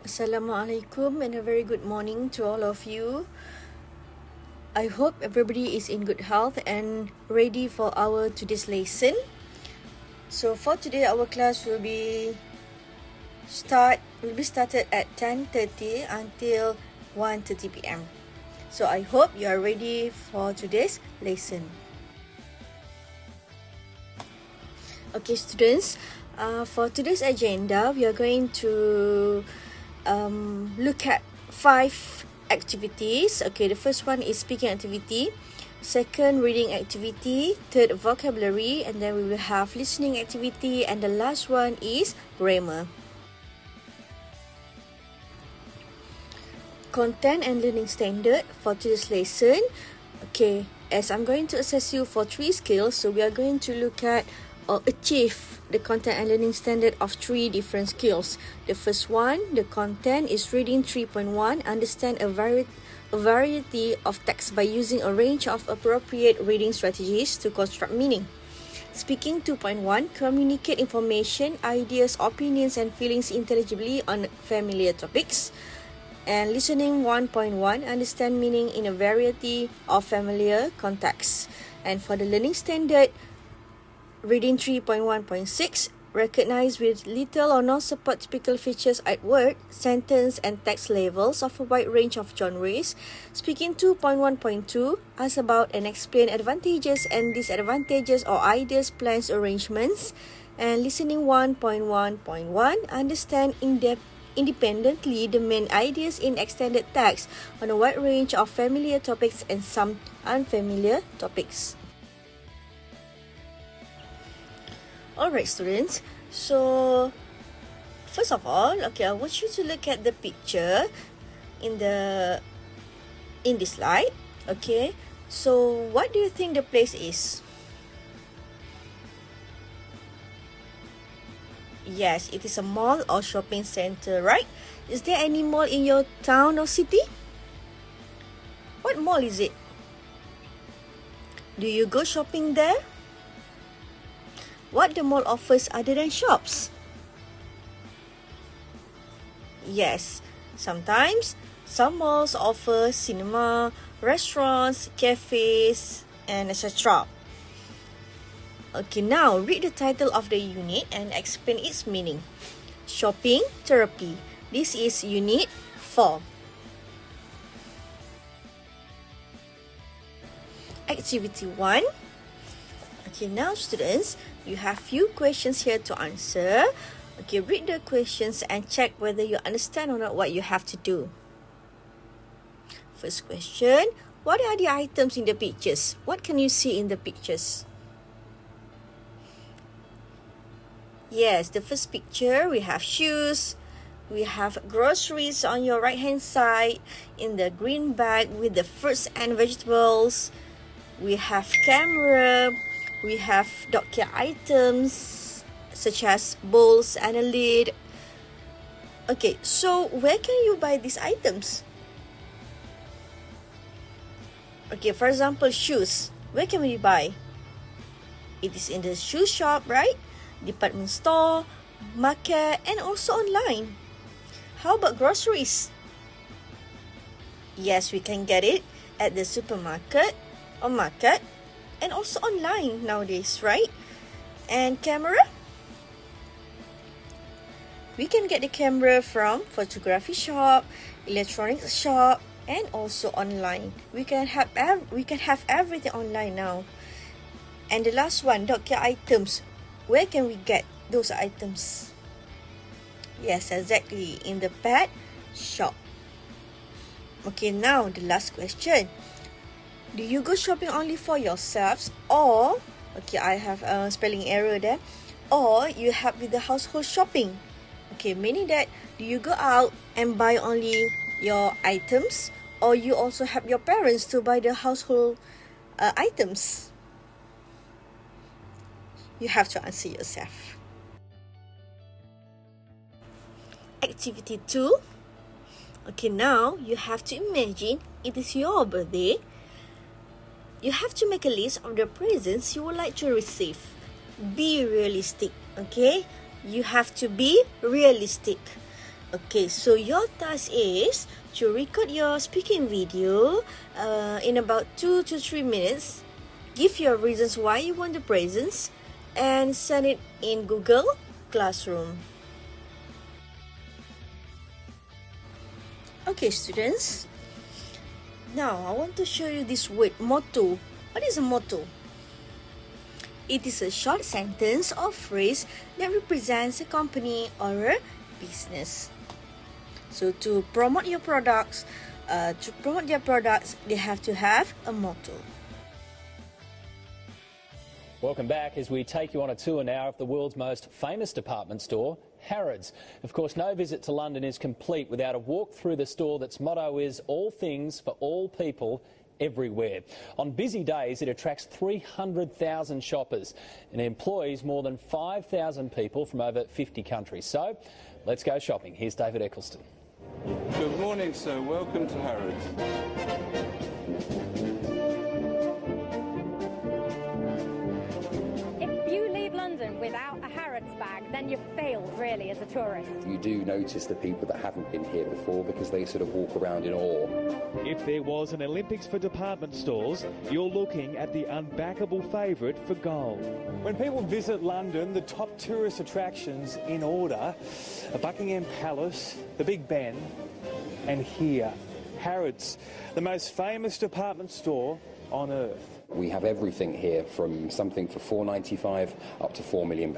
Assalamualaikum and a very good morning to all of you. I hope everybody is in good health and ready for our today's lesson. So for today, our class will be started at 10:30 until 1:30 p.m. So I hope you are ready for today's lesson. Okay, students, for today's agenda, we are going to look at 5 activities. Okay, the first one is speaking activity, second reading activity, third vocabulary, and then we will have listening activity, and the last one is grammar. Content and learning standard for today's lesson. Okay, as I'm going to assess you for 3 skills, so we are going to look at or achieve the content and learning standard of 3 different skills. The first one, the content, is reading 3.1, understand a variety of text by using a range of appropriate reading strategies to construct meaning. Speaking 2.1, communicate information, ideas, opinions, and feelings intelligibly on familiar topics. And listening 1.1, understand meaning in a variety of familiar contexts. And for the learning standard, reading 3.1.6, recognize with little or no support typical features at word, sentence, and text levels of a wide range of genres. Speaking 2.1.2, ask about and explain advantages and disadvantages or ideas, plans, arrangements. And listening 1.1.1, understand independently the main ideas in extended text on a wide range of familiar topics and some unfamiliar topics. Alright, students, so first of all, okay, I want you to look at the picture in this slide. Okay, so what do you think the place is? Yes, it is a mall or shopping center, right? Is there any mall in your town or city? What mall is it? Do you go shopping there? What the mall offers other than shops? Yes, sometimes some malls offer cinema, restaurants, cafes, and etc. Okay, now read the title of the unit and explain its meaning. Shopping therapy. This is unit 4. Activity 1. Okay, now students, you have few questions here to answer. Okay, read the questions and check whether you understand or not what you have to do. First question, what are the items in the pictures? What can you see in the pictures? Yes, the first picture, we have shoes. We have groceries on your right hand side in the green bag with the fruits and vegetables. We have camera. We have dog care items such as bowls and a lid. Okay, so where can you buy these items? Okay, for example, shoes. Where can we buy? It is in the shoe shop, right? Department store, market, and also online. How about groceries? Yes, we can get it at the supermarket or market and also online nowadays, right? And camera? We can get the camera from photography shop, electronics shop, and also online. We can have everything online now. And the last one, dog care items. Where can we get those items? Yes, exactly, in the pet shop. Okay, now the last question. Do you go shopping only for yourselves or, okay, I have a spelling error there, or you help with the household shopping? Okay, meaning that do you go out and buy only your items or you also help your parents to buy the household items? You have to answer yourself. Activity 2. Okay, now you have to imagine it is your birthday. You have to make a list of the presents you would like to receive. Be realistic, okay? You have to be realistic. Okay, so your task is to record your speaking video in about 2 to 3 minutes. Give your reasons why you want the presents and send it in Google Classroom. Okay, students. Now, I want to show you this word, motto. What is a motto? It is a short sentence or phrase that represents a company or a business. So to promote your products, they have to have a motto. Welcome back as we take you on a tour now of the world's most famous department store, Harrods. Of course, no visit to London is complete without a walk through the store that's motto is all things for all people everywhere. On busy days, it attracts 300,000 shoppers and employs more than 5,000 people from over 50 countries. So, let's go shopping. Here's David Eccleston. Good morning, sir. Welcome to Harrods. Without a Harrods bag, then you've failed really as a tourist. You do notice the people that haven't been here before because they sort of walk around in awe. If there was an Olympics for department stores, you're looking at the unbackable favourite for gold. When people visit London, the top tourist attractions in order are Buckingham Palace, the Big Ben, and here, Harrods, the most famous department store on earth. We have everything here from something for £4.95 up to £4 million.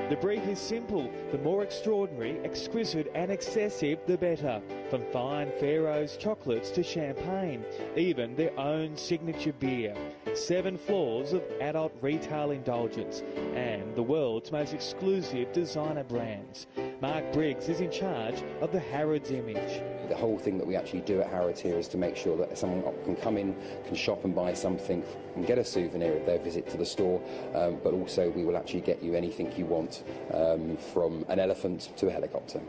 The brief is simple. The more extraordinary, exquisite and excessive, the better. From fine Pharaoh's chocolates to champagne, even their own signature beer. 7 floors of adult retail indulgence and the world's most exclusive designer brands. Mark Briggs is in charge of the Harrods image. The whole thing that we actually do at Harrods here is to make sure that someone can come in, can shop and buy something and get a souvenir of their visit to the store, but also we will actually get you anything you want, from an elephant to a helicopter.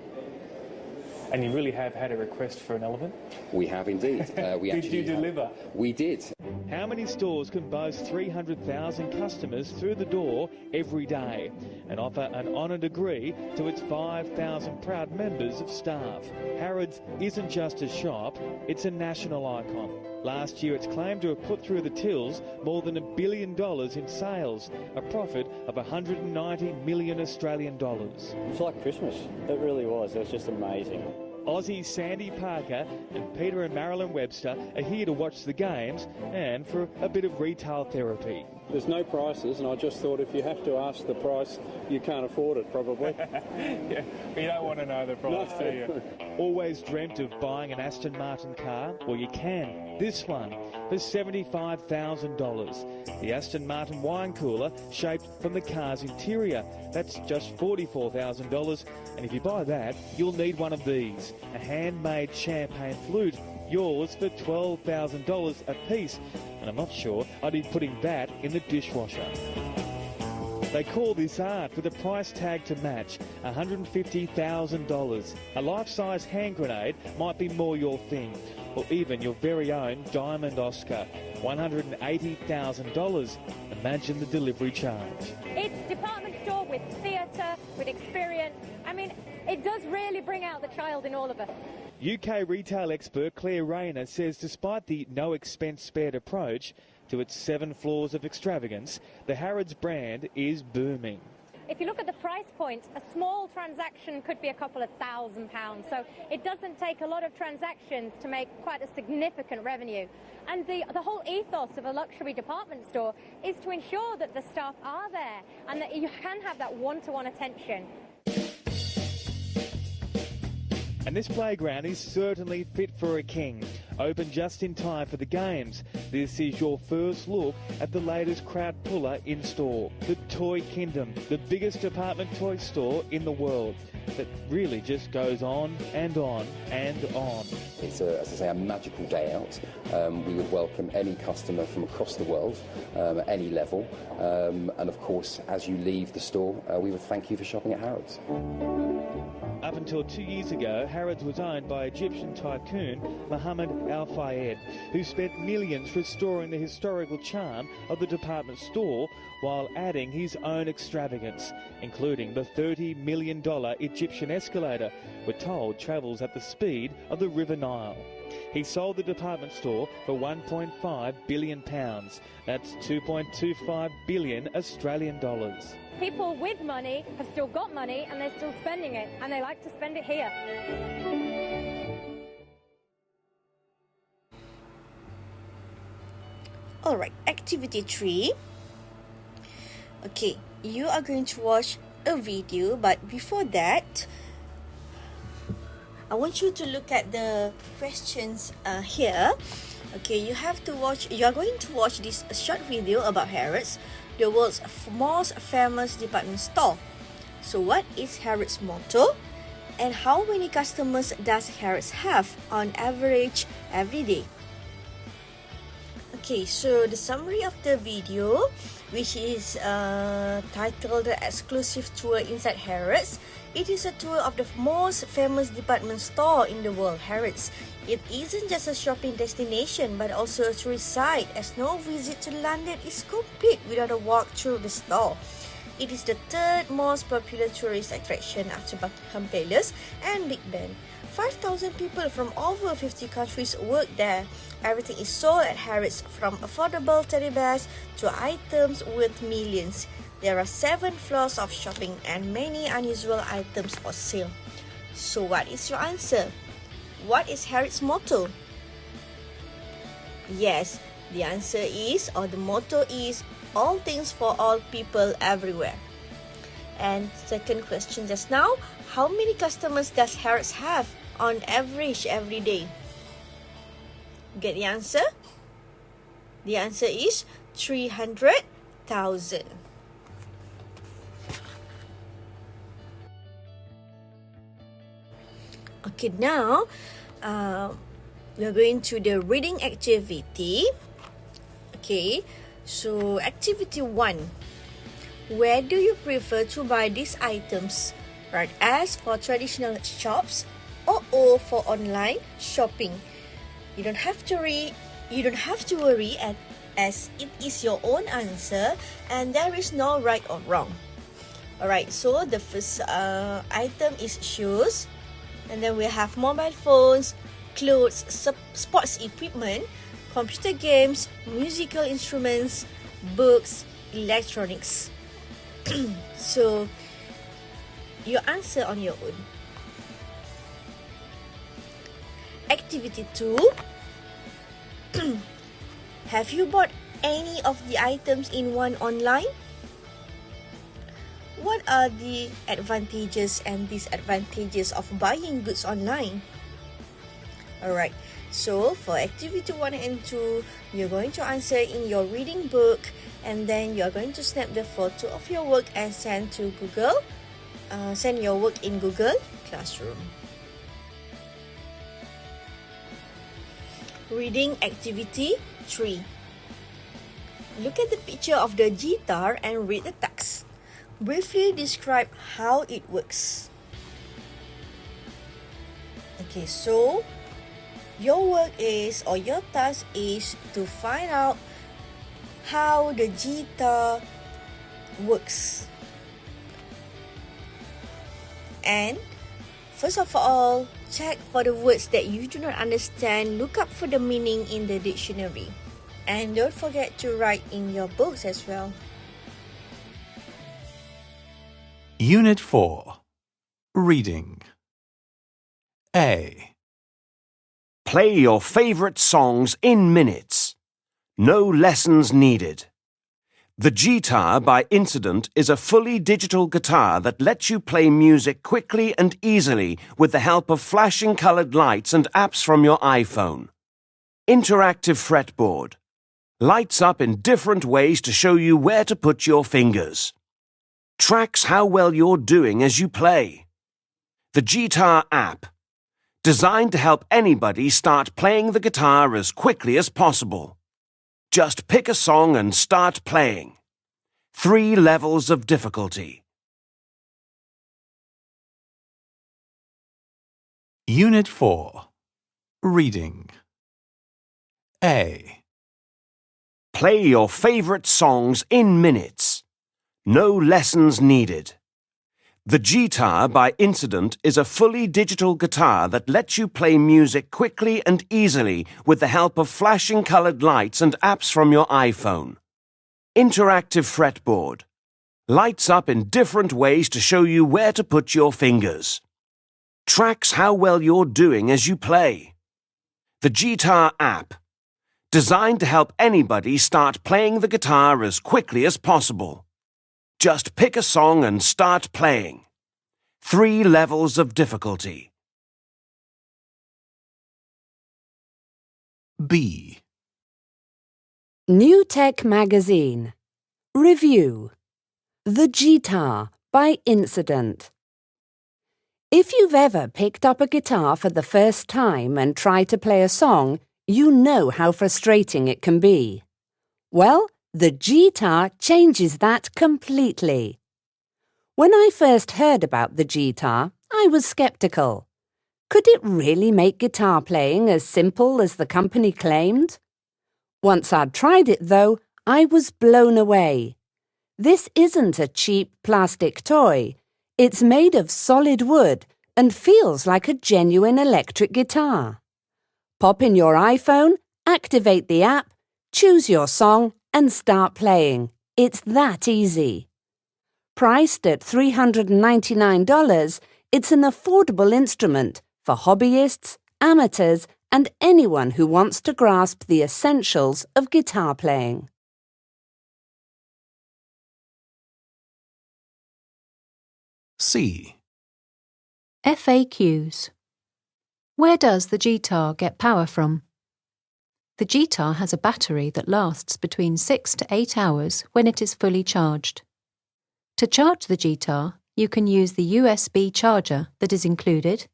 And you really have had a request for an elephant? We have indeed. Did you deliver? We did. How many stores can boast 300,000 customers through the door every day and offer an honour degree to its 5,000 proud members of staff? Harrods isn't just a shop, it's a national icon. Last year it's claimed to have put through the tills more than $1 billion in sales, a profit of 190 million Australian dollars. It was like Christmas. It really was. It was just amazing. Aussie Sandy Parker and Peter and Marilyn Webster are here to watch the games and for a bit of retail therapy. There's no prices, and I just thought if you have to ask the price, you can't afford it, probably. Yeah, but you don't want to know the price, do you? Always dreamt of buying an Aston Martin car? Well, you can. This one for $75,000. The Aston Martin wine cooler shaped from the car's interior. That's just $44,000. And if you buy that, you'll need one of these. A handmade champagne flute. Yours for $12,000 a piece. And I'm not sure I'd be putting that in the dishwasher. They call this art with a price tag to match, $150,000. A life-size hand grenade might be more your thing, or even your very own Diamond Oscar, $180,000. Imagine the delivery charge. It's a department store with theatre, with experience. I mean, it does really bring out the child in all of us. UK retail expert Claire Rayner says despite the no-expense-spared approach to its 7 floors of extravagance, the Harrods brand is booming. If you look at the price point, a small transaction could be a couple of £1,000. So it doesn't take a lot of transactions to make quite a significant revenue. And the whole ethos of a luxury department store is to ensure that the staff are there and that you can have that one-to-one attention. And this playground is certainly fit for a king. Open just in time for the games. This is your first look at the latest crowd puller in store. The Toy Kingdom, the biggest department toy store in the world that really just goes on and on and on. It's, as I say, a magical day out. We would welcome any customer from across the world at any level. And of course, as you leave the store, we would thank you for shopping at Harrods. Up until 2 years ago, Harrods was owned by Egyptian tycoon Mohammed Al-Fayed, who spent millions restoring the historical charm of the department store while adding his own extravagance, including the $30 million Egyptian escalator, we're told travels at the speed of the River Nile. He sold the department store for £1.5 billion. That's 2.25 billion Australian dollars. People with money have still got money and they're still spending it, and they like to spend it here. Alright, activity 3. Okay, you are going to watch a video, but before that, I want you to look at the questions here. Okay, you are going to watch this short video about Harrods, the world's most famous department store. So what is Harrods' motto? And how many customers does Harrods have on average every day? Okay, so the summary of the video, which is titled The Exclusive Tour Inside Harrods. It is a tour of the most famous department store in the world, Harrods. It isn't just a shopping destination, but also a tourist site, as no visit to London is complete without a walk through the store. It is the third most popular tourist attraction after Buckingham Palace and Big Ben. 5,000 people from over 50 countries work there. Everything is sold at Harrods, from affordable teddy bears to items worth millions. There are 7 floors of shopping and many unusual items for sale. So what is your answer? What is Harrods' motto? Yes, the answer is, or the motto is, all things for all people everywhere. And second question just now, how many customers does Harrods have on average every day? Get the answer? The answer is 300,000. Okay, now we are going to the reading activity. Okay, so activity 1. Where do you prefer to buy these items? Right, S for traditional shops, or O for online shopping. You don't have to worry as it is your own answer and there is no right or wrong. Alright, so the first item is shoes, and then we have mobile phones, clothes, sports equipment, computer games, musical instruments, books, electronics. So you answer on your own. Activity 2. Have you bought any of the items in one online? What are the advantages and disadvantages of buying goods online? Alright, so for activity 1 and 2, you're going to answer in your reading book, and then you're going to snap the photo of your work and send to Google. Send your work in Google Classroom. Reading activity 3. Look at the picture of the guitar and read the text. Briefly describe how it works. Okay, so your work is, or your task is, to find out how the guitar works. And first of all, check for the words that you do not understand. Look up for the meaning in the dictionary. And don't forget to write in your books as well. Unit 4. Reading. A. Play your favourite songs in minutes. No lessons needed. The Guitar by Incident is a fully digital guitar that lets you play music quickly and easily with the help of flashing coloured lights and apps from your iPhone. Interactive fretboard. Lights up in different ways to show you where to put your fingers. Tracks how well you're doing as you play. The Guitar app. Designed to help anybody start playing the guitar as quickly as possible. Just pick a song and start playing. 3 levels of difficulty. Unit 4. Reading. A. Play your favourite songs in minutes. No lessons needed. The Guitar by Incident is a fully digital guitar that lets you play music quickly and easily with the help of flashing coloured lights and apps from your iPhone. Interactive fretboard. Lights up in different ways to show you where to put your fingers. Tracks how well you're doing as you play. The Guitar app. Designed to help anybody start playing the guitar as quickly as possible. Just pick a song and start playing. 3 levels of difficulty. B. New Tech Magazine. Review. The Guitar by Incident. If you've ever picked up a guitar for the first time and tried to play a song, you know how frustrating it can be. Well, the Guitar changes that completely. When I first heard about the Guitar, I was skeptical. Could it really make guitar playing as simple as the company claimed? Once I'd tried it, though, I was blown away. This isn't a cheap plastic toy. It's made of solid wood and feels like a genuine electric guitar. Pop in your iPhone, activate the app, choose your song, and start playing. It's that easy. Priced at $399, it's an affordable instrument for hobbyists, amateurs, and anyone who wants to grasp the essentials of guitar playing. C. FAQs. Where does the Guitar get power from? The Guitar has a battery that lasts between 6 to 8 hours when it is fully charged. To charge the Guitar, you can use the USB charger that is included,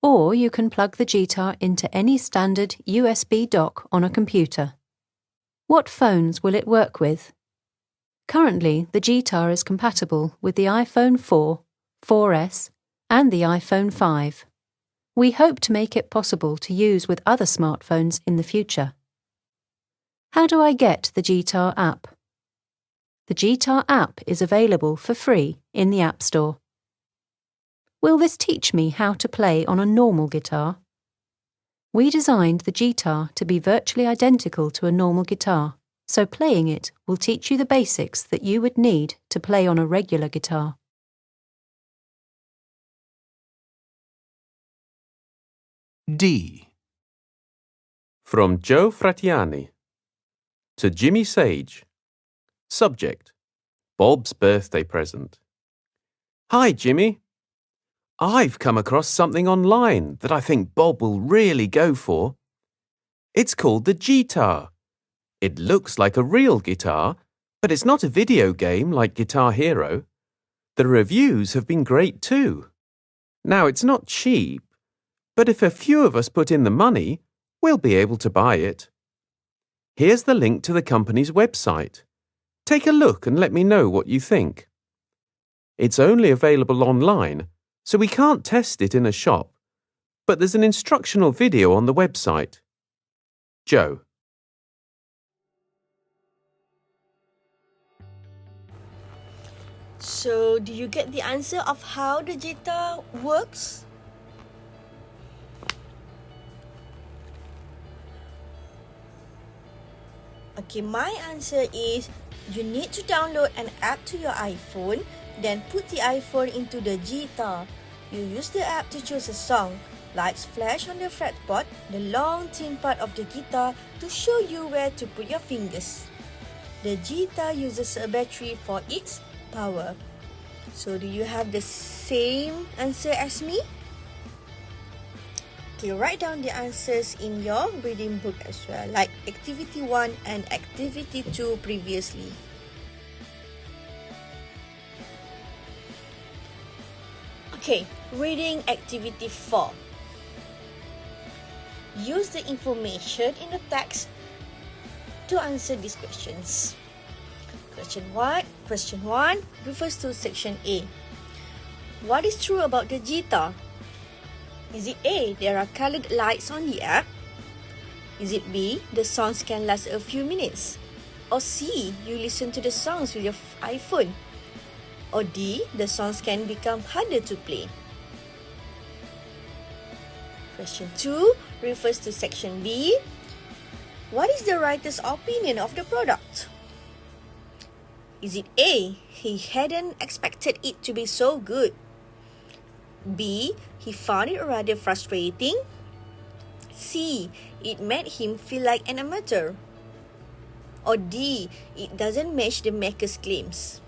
or you can plug the Guitar into any standard USB dock on a computer. What phones will it work with? Currently, the Guitar is compatible with the iPhone 4, 4S, and the iPhone 5. We hope to make it possible to use with other smartphones in the future. How do I get the Guitar app? The Guitar app is available for free in the App Store. Will this teach me how to play on a normal guitar? We designed the Guitar to be virtually identical to a normal guitar, so playing it will teach you the basics that you would need to play on a regular guitar. D. From Joe Fratiani to Jimmy Sage. Subject: Bob's birthday present. Hi, Jimmy. I've come across something online that I think Bob will really go for. It's called the Guitar. It looks like a real guitar, but it's not a video game like Guitar Hero. The reviews have been great too. Now, it's not cheap, but if a few of us put in the money, we'll be able to buy it. Here's the link to the company's website. Take a look and let me know what you think. It's only available online, so we can't test it in a shop, but there's an instructional video on the website. Joe. So, do you get the answer of how the Guitar works? Okay, my answer is you need to download an app to your iPhone, then put the iPhone into the Guitar. You use the app to choose a song. Lights flash on the fretboard, the long thin part of the guitar, to show you where to put your fingers. The Guitar uses a battery for its power. So, do you have the same answer as me? Okay, write down the answers in your reading book as well, like Activity 1 and Activity 2 previously. Okay, reading Activity 4. Use the information in the text to answer these questions. Question 1 refers to section A. What is true about the Guitar? Is it A, there are colored lights on the app? Is it B, the songs can last a few minutes? Or C, you listen to the songs with your iPhone? Or D, the songs can become harder to play? Question 2 refers to section B. What is the writer's opinion of the product? Is it A, he hadn't expected it to be so good? B, he found it rather frustrating? C, it made him feel like an amateur? Or D, it doesn't match the maker's claims?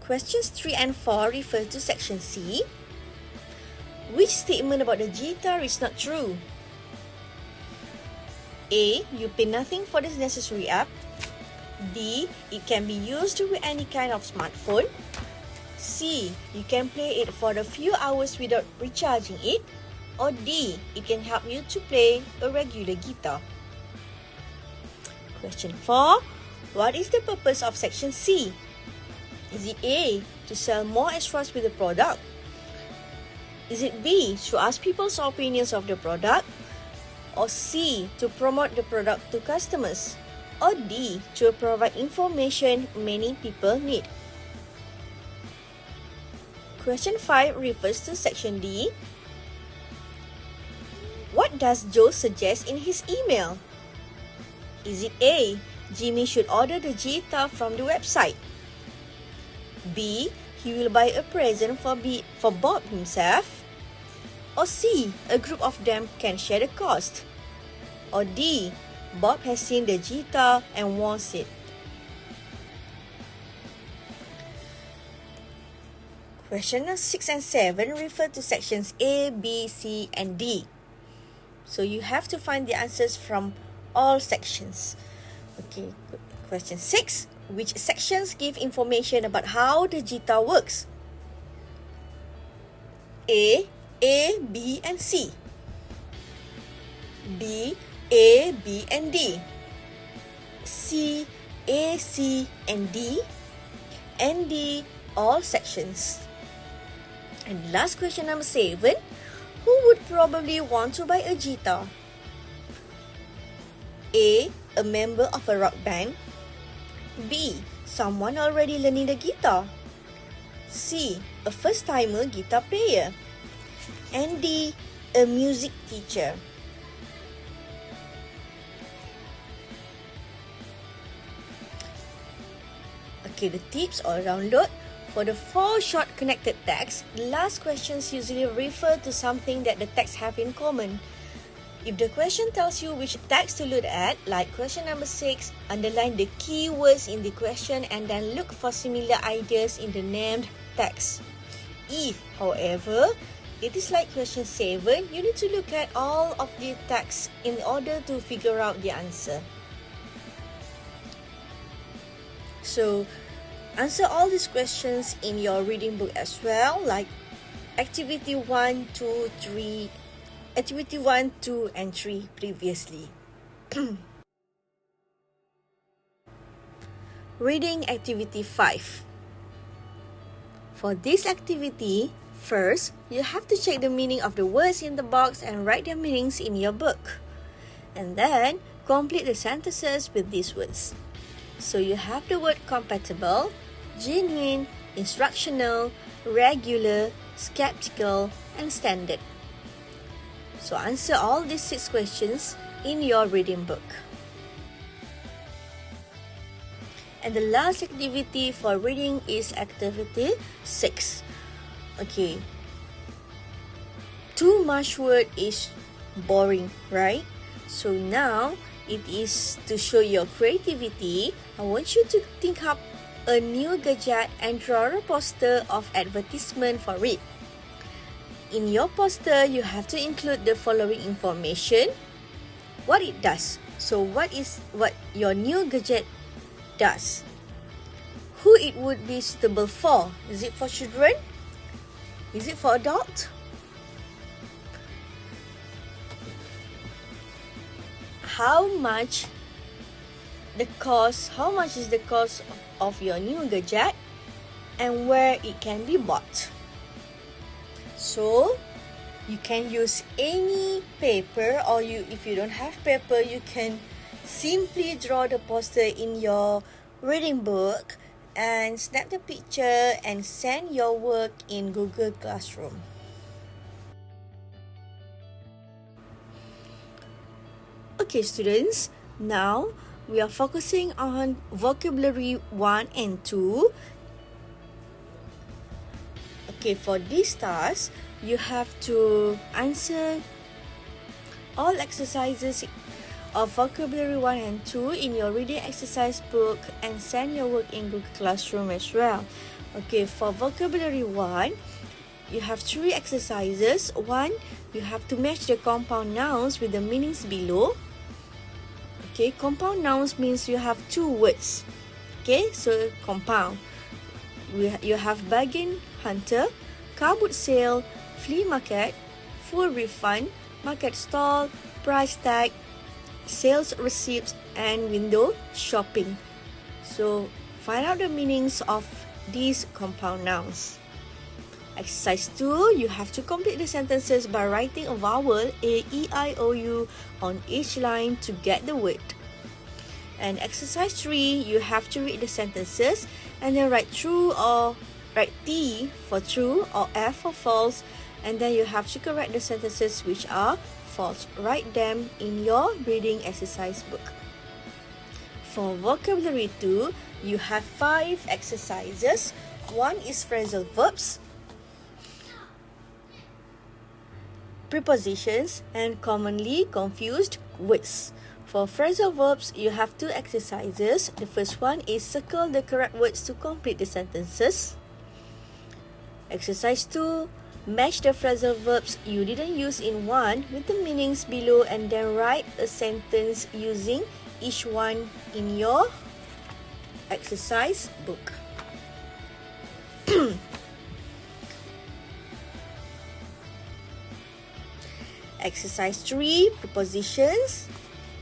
Questions 3 and 4 refer to section C. Which statement about the guitar is not true? A, you pay nothing for the necessary app. B, it can be used with any kind of smartphone. C, you can play it for a few hours without recharging it. Or D, it can help you to play a regular guitar. Question 4. What is the purpose of section C? Is it A, to sell more extras with the product? Is it B, to ask people's opinions of the product? Or C, to promote the product to customers? Or D, to provide information many people need? Question 5 refers to section D. What does Joe suggest in his email? Is it A, Jimmy should order the guitar from the website? B, he will buy a present for Bob himself? Or C, a group of them can share the cost? Or D, Bob has seen the guitar and wants it? Questions 6 and 7 refer to sections A, B, C, and D. So you have to find the answers from all sections. Okay, question 6. Which sections give information about how the guitar works? A, B, and C. B, A, B, and D. C, A, C, and D. And D, all sections. And last question number 7. Who would probably want to buy a guitar? A member of a rock band. B, someone already learning the guitar. C, a first-timer guitar player. And D, a music teacher. Okay, the tips or download. For the 4 short connected texts, the last questions usually refer to something that the texts have in common. If the question tells you which text to look at, like question number 6, underline the keywords in the question and then look for similar ideas in the named text. If, however, it is like question 7, you need to look at all of the texts in order to figure out the answer. So, answer all these questions in your reading book as well, like activity 1, 2, 3, activity 1, 2, and 3 previously. Reading activity 5. For this activity, first, you have to check the meaning of the words in the box and write their meanings in your book. And then, complete the sentences with these words. So you have the word compatible, genuine, instructional, regular, skeptical, and standard. So answer all these 6 questions in your reading book. And the last activity for reading is activity 6. Okay. Too much word is boring, right? So now it is to show your creativity. I want you to think up a new gadget and draw a poster of advertisement for it. In your poster, you have to include the following information. What it does. So what your new gadget does. Who it would be suitable for. Is it for children? Is it for adults? How much is the cost of your new gadget and where it can be bought. So, You can use any paper, or if you don't have paper, you can simply draw the poster in your reading book and snap the picture and send your work in Google Classroom. Okay, students, now we are focusing on vocabulary 1 and 2. Okay, for this task, you have to answer all exercises of vocabulary 1 and 2 in your reading exercise book and send your work in Google Classroom as well. Okay, for vocabulary 1, you have 3 exercises. 1, you have to match the compound nouns with the meanings below. Okay, compound nouns means you have 2 words. Okay, so compound. You have bargain hunter, car boot sale, flea market, full refund, market stall, price tag, sales receipts, and window shopping. So find out the meanings of these compound nouns. Exercise 2, you have to complete the sentences by writing a vowel A, E, I, O, U on each line to get the word. And exercise 3, you have to read the sentences and then write T for true or F for false, and then you have to correct the sentences which are false. Write them in your reading exercise book. For vocabulary 2, you have 5 exercises. 1 is phrasal verbs, prepositions, and commonly confused words. For phrasal verbs, you have 2 exercises. The first one is circle the correct words to complete the sentences. Exercise 2, match the phrasal verbs you didn't use in 1 with the meanings below and then write a sentence using each one in your exercise book. Exercise 3, prepositions.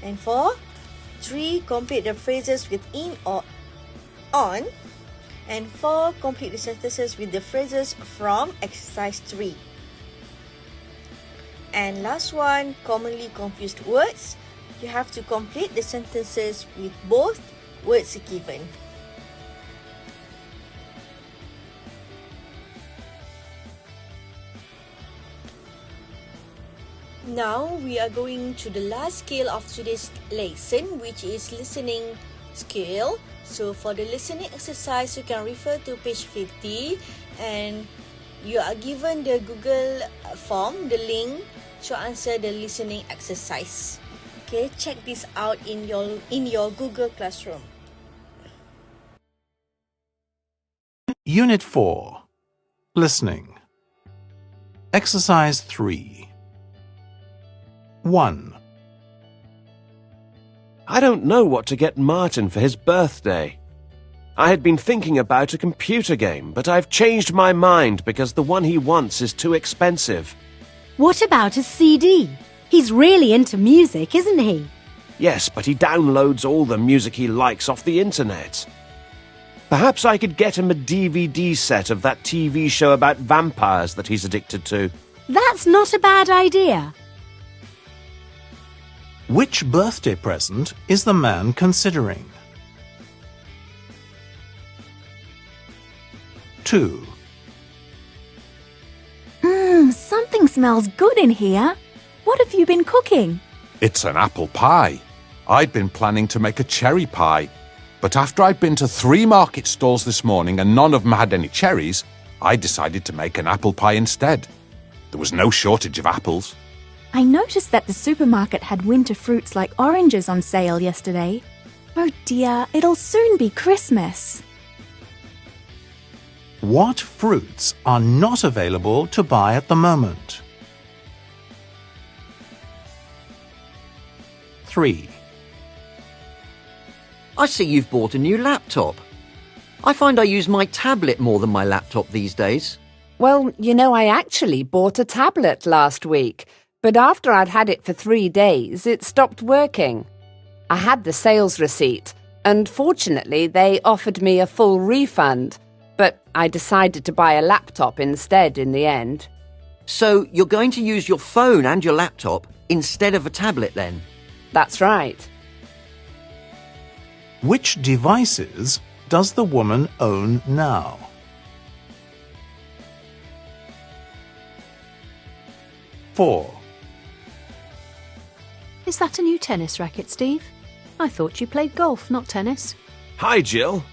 And for 3, complete the phrases with in or on. And 4, complete the sentences with the phrases from exercise 3. And last one, commonly confused words. You have to complete the sentences with both words given. Now we are going to the last skill of today's lesson, which is listening skill. So for the listening exercise, you can refer to page 50 and you are given the Google form, the link to answer the listening exercise. Okay, check this out in your Google Classroom. Unit 4. Listening. Exercise 3. 1. I don't know what to get Martin for his birthday. I had been thinking about a computer game, but I've changed my mind because the one he wants is too expensive. What about a CD? He's really into music, isn't he? Yes, but he downloads all the music he likes off the internet. Perhaps I could get him a DVD set of that TV show about vampires that he's addicted to. That's not a bad idea. Which birthday present is the man considering? 2. Something smells good in here. What have you been cooking? It's an apple pie. I'd been planning to make a cherry pie, but after I'd been to 3 market stalls this morning and none of them had any cherries, I decided to make an apple pie instead. There was no shortage of apples. I noticed that the supermarket had winter fruits like oranges on sale yesterday. Oh dear, it'll soon be Christmas. What fruits are not available to buy at the moment? 3. I see you've bought a new laptop. I find I use my tablet more than my laptop these days. Well, you know, I actually bought a tablet last week, but after I'd had it for 3 days, it stopped working. I had the sales receipt, and fortunately they offered me a full refund, but I decided to buy a laptop instead in the end. So you're going to use your phone and your laptop instead of a tablet then? That's right. Which devices does the woman own now? 4. Is that a new tennis racket, Steve? I thought you played golf, not tennis. Hi, Jill.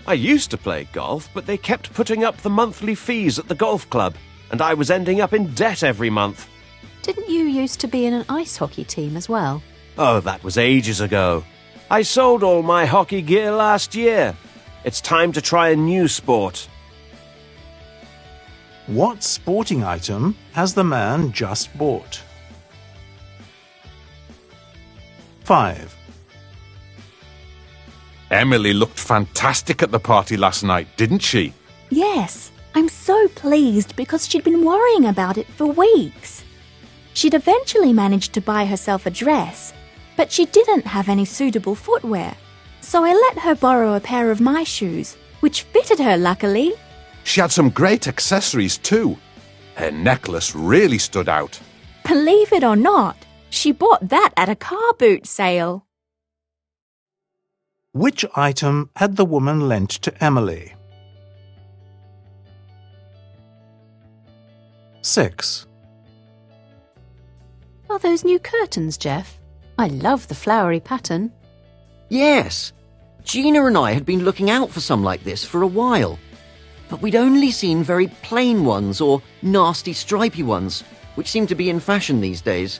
I used to play golf, but they kept putting up the monthly fees at the golf club, and I was ending up in debt every month. Didn't you used to be in an ice hockey team as well? Oh, that was ages ago. I sold all my hockey gear last year. It's time to try a new sport. What sporting item has the man just bought? 5. Emily looked fantastic at the party last night, didn't she? Yes, I'm so pleased because she'd been worrying about it for weeks. She'd eventually managed to buy herself a dress, but she didn't have any suitable footwear. So I let her borrow a pair of my shoes, which fitted her luckily. She had some great accessories too. Her necklace really stood out. Believe it or not, she bought that at a car boot sale. Which item had the woman lent to Emily? 6. Are those new curtains, Jeff? I love the flowery pattern. Yes. Gina and I had been looking out for some like this for a while. But we'd only seen very plain ones or nasty stripy ones, which seem to be in fashion these days.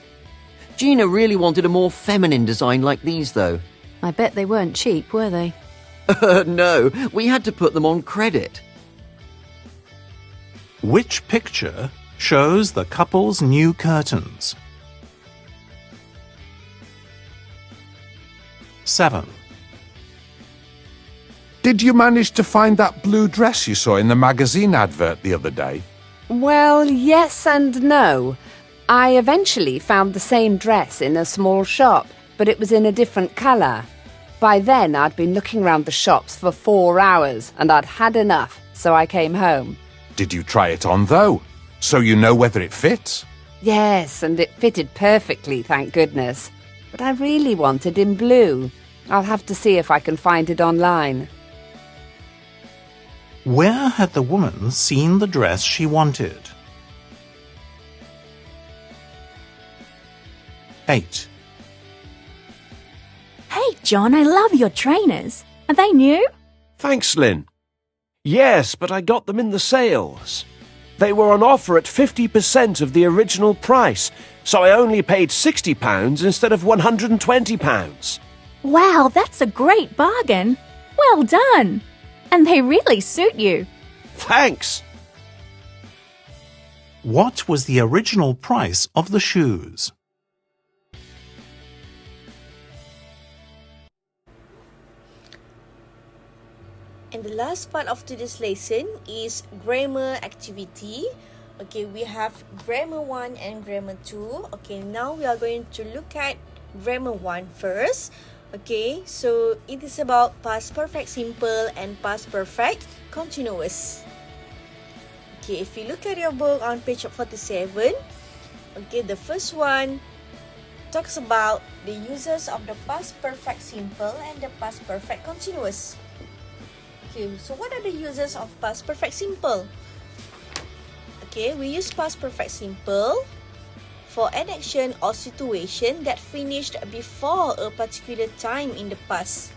Gina really wanted a more feminine design like these, though. I bet they weren't cheap, were they? No, we had to put them on credit. Which picture shows the couple's new curtains? 7. Did you manage to find that blue dress you saw in the magazine advert the other day? Well, yes and no. I eventually found the same dress in a small shop, but it was in a different colour. By then, I'd been looking round the shops for 4 hours, and I'd had enough, so I came home. Did you try it on, though? So you know whether it fits? Yes, and it fitted perfectly, thank goodness. But I really wanted in blue. I'll have to see if I can find it online. Where had the woman seen the dress she wanted? 8. Hey, John, I love your trainers. Are they new? Thanks, Lynn. Yes, but I got them in the sales. They were on offer at 50% of the original price, so I only paid £60 instead of £120. Wow, that's a great bargain. Well done. And they really suit you. Thanks. What was the original price of the shoes? And the last part of today's lesson is grammar activity. Okay, we have grammar 1 and grammar 2. Okay, now we are going to look at grammar 1 first. Okay, so it is about past perfect simple and past perfect continuous. Okay, if you look at your book on page 47, okay, the first one talks about the uses of the past perfect simple and the past perfect continuous. Okay, so what are the uses of past perfect simple? Okay, we use past perfect simple for an action or situation that finished before a particular time in the past.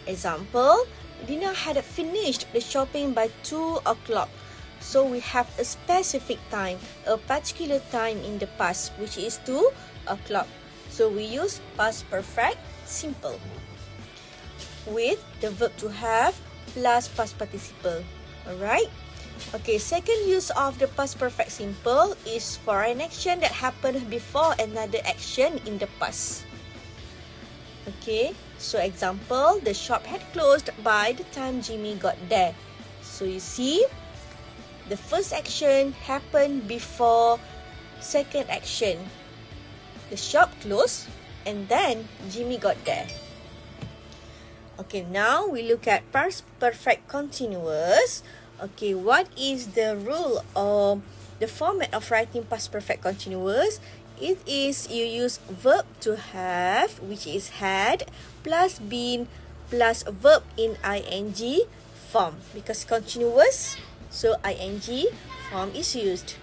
Example, Dina had finished the shopping by 2 o'clock. So we have a specific time, a particular time in the past, which is 2 o'clock. So we use past perfect simple with the verb to have plus past participle. Alright? Okay, second use of the past perfect simple is for an action that happened before another action in the past. Okay, so example, the shop had closed by the time Jimmy got there. So you see, the first action happened before second action. The shop closed and then Jimmy got there. Okay, now we look at past perfect continuous. Okay, what is the rule or the format of writing past perfect continuous, it is you use verb to have, which is had, plus been, plus verb in ing form. Because continuous, so ing form is used.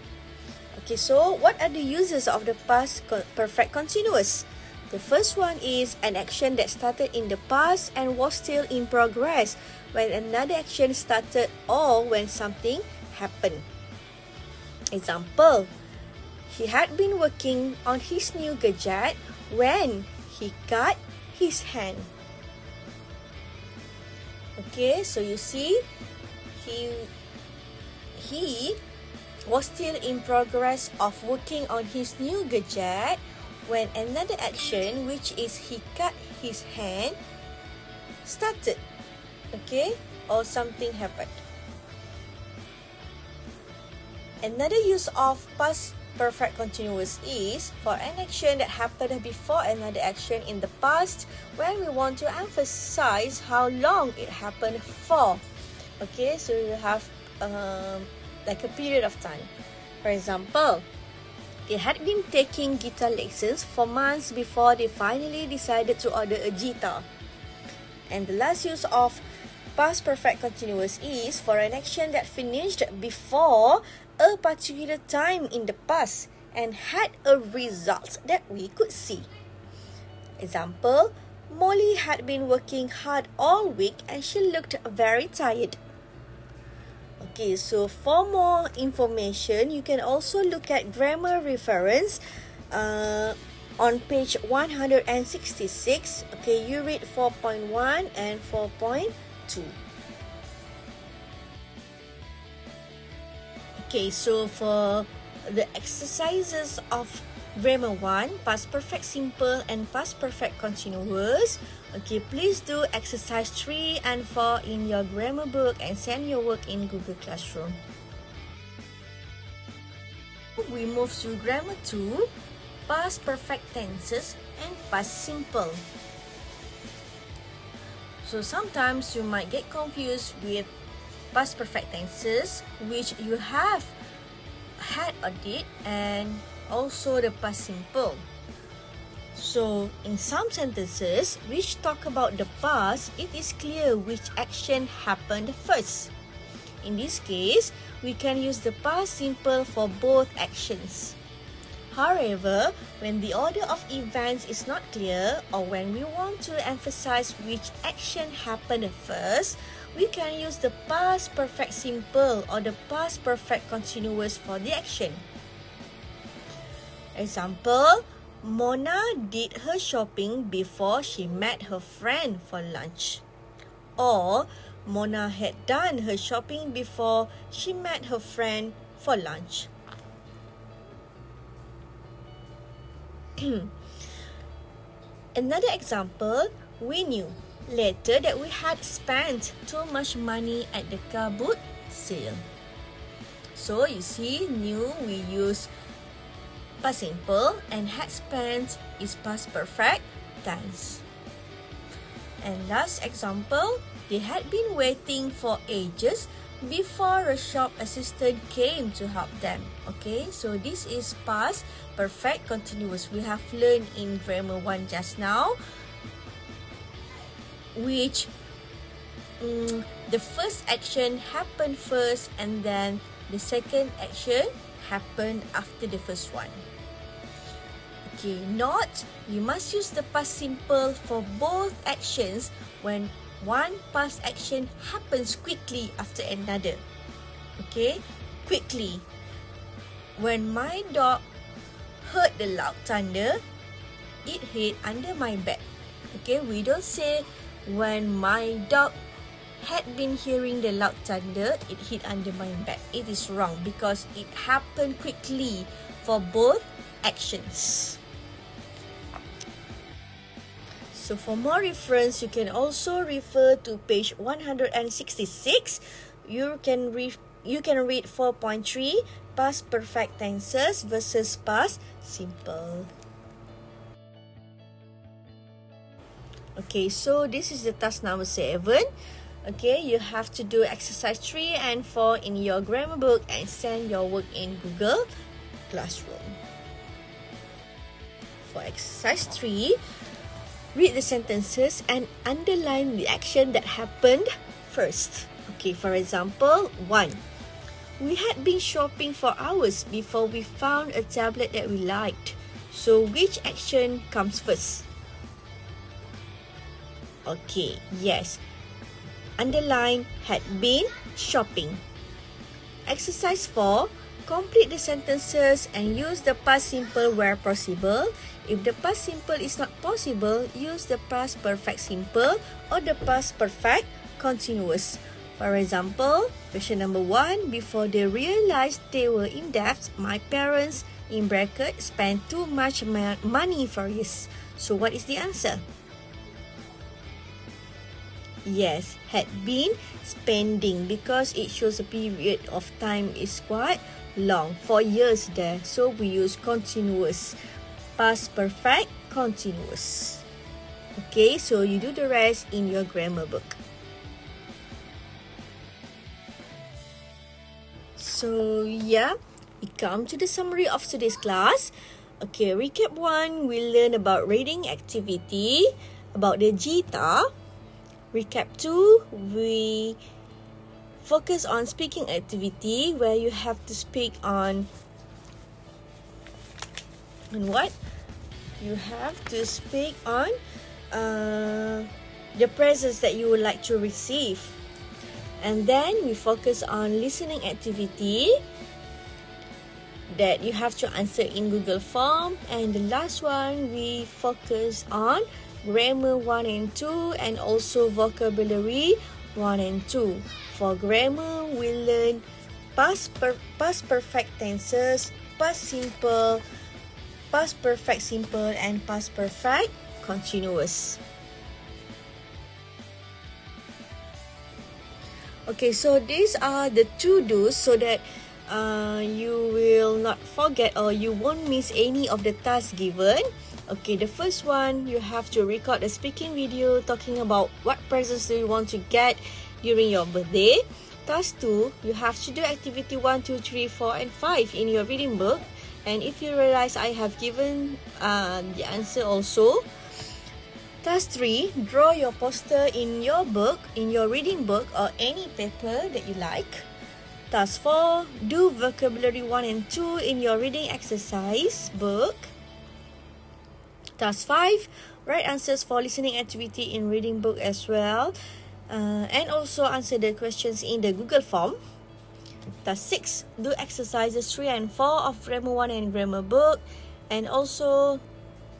Okay, so what are the uses of the past perfect continuous? The first one is an action that started in the past and was still in progress when another action started or when something happened. Example, he had been working on his new gadget when he cut his hand. Okay, so you see, he was still in progress of working on his new gadget when another action, which is he cut his hand, started. Okay, or something happened. Another use of past perfect continuous is for an action that happened before another action in the past when we want to emphasize how long it happened for. Okay, so you have like a period of time. For example, they had been taking guitar lessons for months before they finally decided to order a guitar. And the last use of past perfect continuous is for an action that finished before a particular time in the past and had a result that we could see. Example, Molly had been working hard all week and she looked very tired. Okay, so for more information, you can also look at grammar reference on page 166. Okay, you read 4.1 and 4.2. Okay, so for the exercises of Grammar 1, Past Perfect Simple and Past Perfect Continuous, okay, please do exercise 3 and 4 in your grammar book and send your work in Google Classroom. We move to Grammar 2, Past Perfect Tenses and Past Simple. So sometimes you might get confused with past perfect tenses, which you have had or did, and also the past simple. So in some sentences which talk about the past, it is clear which action happened first. In this case, we can use the past simple for both actions. However, when the order of events is not clear or when we want to emphasize which action happened first, we can use the past perfect simple or the past perfect continuous for the action. Example, Mona did her shopping before she met her friend for lunch. Or, Mona had done her shopping before she met her friend for lunch. Another example, we knew later that we had spent too much money at the car boot sale. So you see, knew we use past simple and had spent is past perfect tense. And last example, they had been waiting for ages before a shop assistant came to help them. Okay, so this is past perfect continuous. We have learned in Grammar 1 just now, which the first action happened first and then the second action happened after the first one. Okay, note, we must use the past simple for both actions when one past action happens quickly after another. Okay, quickly. When my dog heard the loud thunder, it hid under my bed. Okay, we don't say when my dog had been hearing the loud thunder, it hid under my bed. It is wrong because it happened quickly for both actions. So for more reference, you can also refer to page 166. You can read 4.3, past perfect tenses versus past simple. Okay, so this is the task number 7. Okay, you have to do exercise 3 and 4 in your grammar book and send your work in Google Classroom. For exercise 3, read the sentences and underline the action that happened first. Okay, for example, 1. We had been shopping for hours before we found a tablet that we liked. So, which action comes first? Okay, yes. Underline had been shopping. Exercise 4. Complete the sentences and use the past simple where possible. If the past simple is not possible, use the past perfect simple or the past perfect continuous. For example, question number 1. Before they realized they were in debt, my parents, in bracket, spent too much money for years. So what is the answer? Yes, had been spending because it shows a period of time is quite long, 4 years there. So we use continuous, past perfect continuous. Okay, so you do the rest in your grammar book. So yeah, we come to the summary of today's class. Okay, recap 1, we learn about reading activity, about the guitar. Recap 2, we focus on speaking activity where you have to speak on what? You have to speak on the presents that you would like to receive. And then we focus on listening activity that you have to answer in Google Form. And the last one, we focus on grammar 1 and 2 and also vocabulary 1 and 2. For grammar, we learn past perfect tenses, past simple, past perfect simple and past perfect continuous. Okay, so these are the to-dos so that you will not forget or you won't miss any of the tasks given. Okay, the first one, you have to record a speaking video talking about what presents do you want to get during your birthday. Task 2, you have to do activity 1, 2, 3, 4 and 5 in your reading book. And if you realize I have given the answer also. Task 3, draw your poster in your book, in your reading book or any paper that you like. Task 4, do vocabulary 1 and 2 in your reading exercise book. Task 5, write answers for listening activity in reading book as well. And also answer the questions in the Google form. Task 6, do exercises 3 and 4 of grammar 1 and grammar book. And also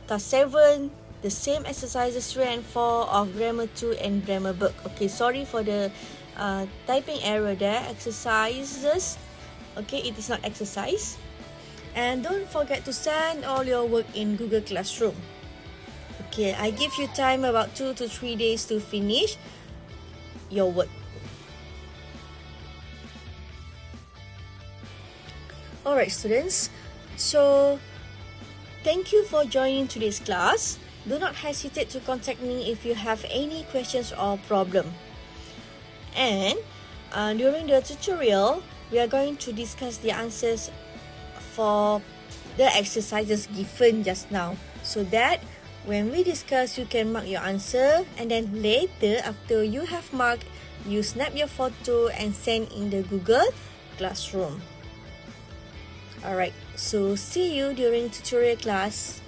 task 7, the same exercises 3 and 4 of grammar 2 and grammar book. Okay, sorry for the typing error there. Exercises. Okay, it is not exercise. And don't forget to send all your work in Google Classroom. Okay, I give you time about 2 to 3 days to finish your work. Alright students, so thank you for joining today's class. Do not hesitate to contact me if you have any questions or problem. And during the tutorial, we are going to discuss the answers for the exercises given just now, so that when we discuss, you can mark your answer, and then later after you have marked, you snap your photo and send in the Google Classroom. Alright, so see you during tutorial class.